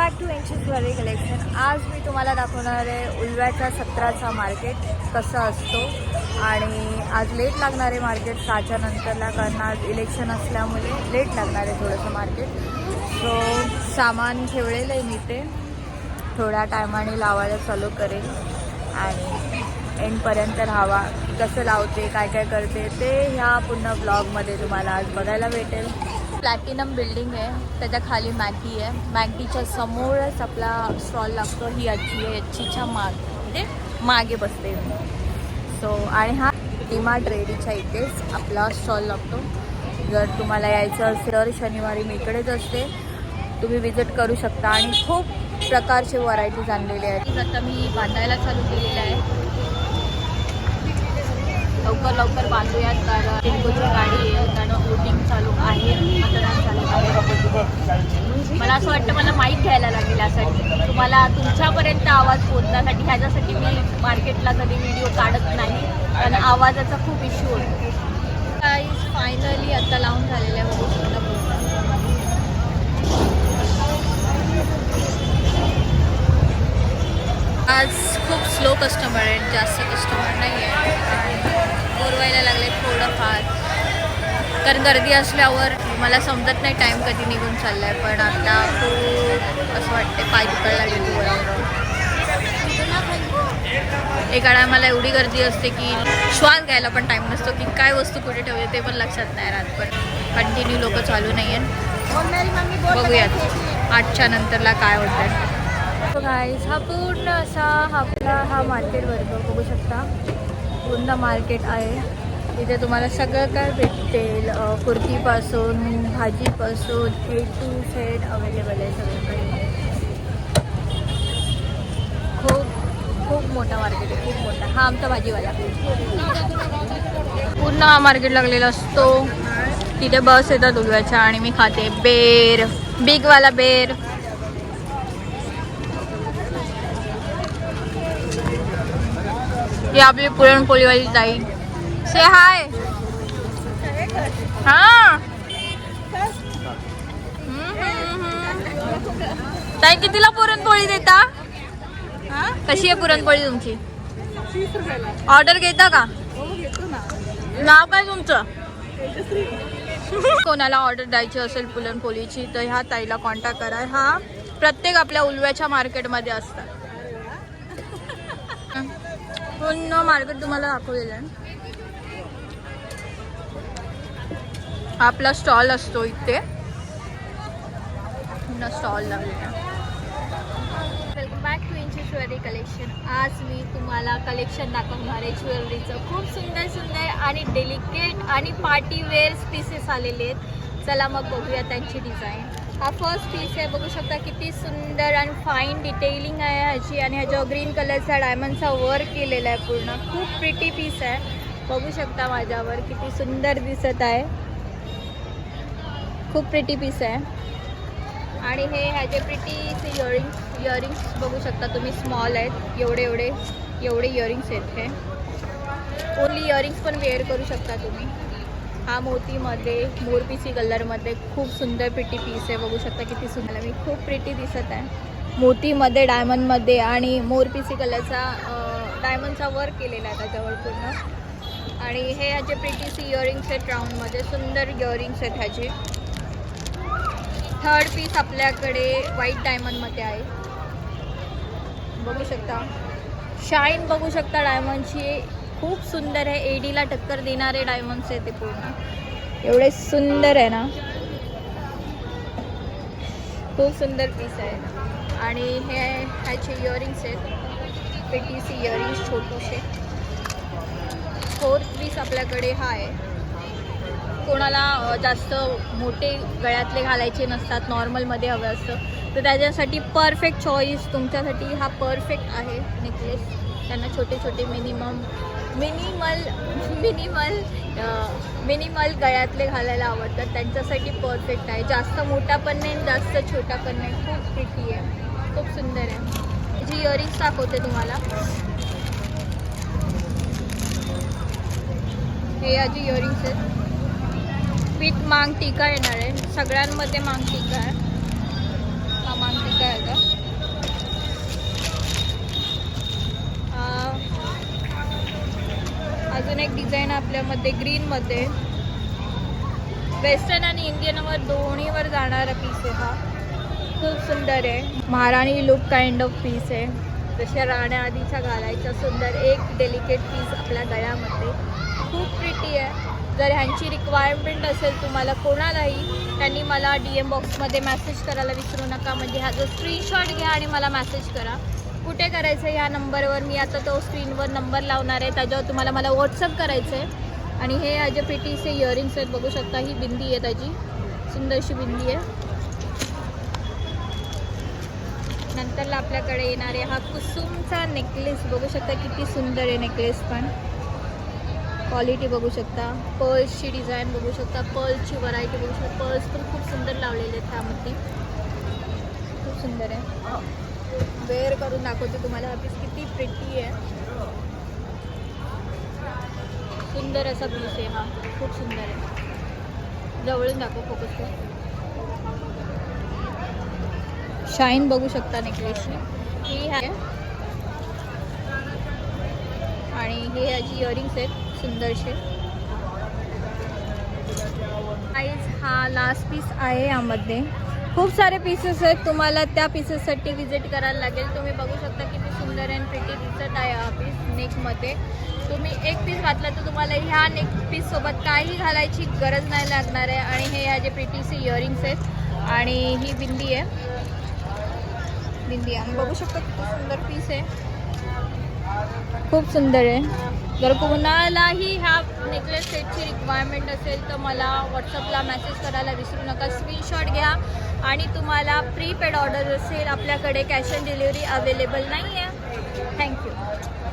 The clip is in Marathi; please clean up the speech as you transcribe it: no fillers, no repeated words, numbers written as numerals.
Back to jewellery collection. आज मी तुम्हाला दाखवणार आहे उल्व्याच्या सत्राचा मार्केट कसा असतो. आणि आज लेट लागणार आहे मार्केट 6च्या नंतरला, कारण आज इलेक्शन असल्यामुळे लेट लागणार आहे थोडंसं मार्केट. सो सामान ठेवलेलं आहे मी, ते थोड्या टायमाने लावायला चालू करेल आणि एंडपर्यंत राहावा. कसं लावते, काय काय करते ते ह्या पूर्ण ब्लॉगमध्ये तुम्हाला आज बघायला भेटेल. प्लॅटिनम बिल्डिंग आहे, त्याच्या खाली मॅगी आहे. मॅगीच्या समोरच आपला स्टॉल लागतो. ही आजी आहे, आजीच्या म्हणजे मागे बसते मी. सो आणि हा डीमार्ट रेडीच्या इथेच आपला स्टॉल लागतो. जर तुम्हाला यायचं असेल तर शनिवारी मी इकडेच असते, तुम्ही विजिट करू शकता. आणि खूप प्रकारचे व्हरायटीज आणलेले आहेत. आता मी बांधायला चालू केलेलं आहे. लवकर बांधूयात, कारण टेम्पोची गाडी आहे, कारण वोटिंग चालू आहे, मतदान चालू आहे. मला असं वाटतं मला माईक घ्यायला लागेल यासाठी, तुम्हाला तुमच्यापर्यंत आवाज पोहोचण्यासाठी. ह्याच्यासाठी मी मार्केटला कधी व्हिडिओ काढत नाही, कारण आवाजाचा खूप इश्यू होतो. प्राईस फायनली आता लावून झालेलं आहे. बघू शकता आज खूप स्लो कस्टमर आहेत, जास्त कस्टमर नाही आहे. बोरवायला लागले थोडंफार, कारण गर्दी असल्यावर मला समजत नाही टाईम कधी निघून चालला आहे. पण आता खूप असं वाटते पाय दुखायला लागले. एका टायमाला एवढी गर्दी असते की श्वास घ्यायला पण टाईम नसतो, की काय वस्तू कुठे ठेवते ते पण लक्षात नाही राहत. पण कंटिन्यू लोक चालू नाही आहेत. बघूयात 8च्या नंतरला काय होतं आहे. गाईज हा पूर्ण असा आपला हा मार्केट वर्ग बघू शकता. पूर्ण मार्केट आहे. इथे तुम्हाला सगळं काय भेटेल, कुर्तीपासून भाजीपासून A to Z अवेलेबल आहे सगळं काही. खूप मोठा मार्केट आहे, खूप मोठा. हा आमचा भाजीवाला. पूर्ण हा मार्केट लागलेला असतो. तिथे बस येतात उल्व्याच्या आणि मी खाते बेर, बिगवाला बेर. ही आपली पुरणपोळीवाली ताई. से हाय. हा ताई, कितीला पुरणपोळी देता? कशी आहे पुरणपोळी तुमची? ऑर्डर घेता का? नाव काय तुमचं? कोणाला ऑर्डर द्यायची असेल पुरणपोळीची तर ह्या ताईला कॉन्टॅक्ट करा. हा प्रत्येक आपल्या उल्व्याच्या मार्केटमध्ये असतात. पूर्ण मार्केट तुम्हाला दाखवलेलं आहे. आपला स्टॉल असतो इथे, पूर्ण स्टॉल लागलेला. Welcome back to jewellery collection. आज मी तुम्हाला कलेक्शन दाखवणार आहे ज्वेलरीचं. खूप सुंदर आणि डेलिकेट आणि पार्टी वेअर्स पीसेस आलेले आहेत. चला मग बघूया त्यांची डिझाईन. हा फर्स्ट पीस आहे, बघू शकता किती सुंदर आणि फाईन डिटेलिंग आहे ह्याची. आणि ह्याच्यावर ग्रीन कलरचा डायमंडचा वर्क केलेला आहे पूर्ण. खूप प्रिटी पीस आहे, बघू शकता माझ्यावर किती सुंदर दिसत आहे. खूप प्रिटी पीस आहे. आणि हे ह्याचे प्रिटी इयरिंग्स बघू शकता तुम्ही, स्मॉल आहेत. एवढे इयरिंग्स आहेत. हे ओनली इयरिंग्स पण वेअर करू शकता तुम्ही. हा मोतीमध्ये मोरपिसी कलरमध्ये खूप सुंदर प्रिटी पीस आहे, बघू शकता किती सुंदर. मी खूप प्रिटी दिसत आहे. मोतीमध्ये, डायमंडमध्ये आणि मोरपिसी कलरचा डायमंडचा वर्क केलेला आहे त्याच्यावर पूर्ण. आणि हे ह्याचे प्रिटीसी इयरिंग्स आहेत राऊंडमध्ये, सुंदर इयरिंग्स आहेत ह्याचे. थर्ड पीस आपल्याकडे व्हाईट डायमंडमध्ये आहे, बघू शकता. शाईन बघू शकता डायमंडची, खूप सुंदर आहे. एडीला टक्कर देणारे डायमंड्स आहे ते पूर्ण. एवढे सुंदर आहे ना, खूप सुंदर पीस आहे. आणि हे ह्याचे इयरिंग्स आहेत, पेटीसी इयरिंग्स छोटूसे. फोर्थ पीस आपल्याकडे हा आहे. कोणाला जास्त मोठे गळ्यातले घालायचे नसतात, नॉर्मलमध्ये हवं असतं तर त्याच्यासाठी परफेक्ट चॉईस तुमच्यासाठी हा परफेक्ट आहे नेकलेस. त्यांना छोटे मिनिमल गळ्यातले घालायला आवडतात, त्यांच्यासाठी परफेक्ट आहे. जास्त मोठा पण नाही, जास्त छोटा पण नाही. खूप प्रिटी आहे, खूप सुंदर आहे. जी इयरिंग्स दाखवते तुम्हाला, हे याची इयरिंग्स आहेत. विथ मांग टीका येणार आहे, सगळ्यांमध्ये मांग टीका आहे. हा मांग टीका आहे का? डिझाईन आपल्यामध्ये ग्रीनमध्ये, वेस्टर्न आणि इंडियनवर दोन्हीवर जाणारा पीस आहे हा. खूप सुंदर आहे. महाराणी लुक काइंड ऑफ पीस आहे. जशा राण्या आधीच्या घालायच्या सुंदर एक डेलिकेट पीस आपल्या गळ्यामध्ये. खूप प्रिटी आहे. जर ह्यांची रिक्वायरमेंट असेल तुम्हाला कोणालाही, त्यांनी मला DM बॉक्समध्ये मेसेज करायला विसरू नका. म्हणजे ह्याचा स्क्रीनशॉट घ्या आणि मला मेसेज करा. कुठे करायचं आहे ह्या नंबरवर, मी आता तो स्क्रीनवर नंबर लावणार आहे, त्याच्यावर तुम्हाला मला व्हॉट्सअप करायचं आहे. आणि हे माझे प्रिटीचे इयरिंग्स आहेत, बघू शकता. ही बिंदी आहे त्याची, सुंदरशी बिंदी आहे. नंतरला आपल्याकडे येणार आहे हा कुसुमचा नेकलेस, बघू शकता किती सुंदर आहे नेकलेस. पण क्वालिटी बघू शकता, पर्ल्सची डिझाईन बघू शकता, पर्ल्सची व्हरायटी बघू शकता. पर्ल्स पण खूप सुंदर लावलेले आहेत त्यामध्ये, खूप सुंदर आहे. वेअर करून दाखवते तुम्हाला हा पीस किती प्रिटी आहे. सुंदर असा पीस आहे हा, खूप सुंदर आहे. जवळून दाखव फोकस कर. शाईन बघू शकता नेकलेसची, ही आहे. आणि हे याची इयरिंग्स आहेत सुंदरशे. गाईज हा लास्ट पीस आहे यामध्ये. खूप सारे पीसेस आहेत, तुम्हाला त्या पीसेससाठी विजिट करायला लागेल. तुम्ही बघू शकता किती सुंदर अँड प्रिटी दिसत आहे हा पीस. नेकमध्ये तुम्ही एक पीस घातला तर तुम्हाला ह्या नेक पीससोबत काही घालायची गरज नाही लागणार आहे. आणि हे ह्याचे प्रिटीचे इयरिंग्स आहेत आणि ही बिंदी आहे. बिंदी आहे, बघू शकता किती सुंदर पीस आहे, खूप सुंदर आहे. जर कोणालाही ह्या नेकलेस सेटची रिक्वायरमेंट असेल तर मला व्हॉट्सअपला मेसेज करायला विसरू नका. स्क्रीनशॉट घ्या. आणि तुम्हाला प्रीपेड ऑर्डर असेल, आपल्याकडे कॅश ऑन डिलिव्हरी अवेलेबल नाही आहे.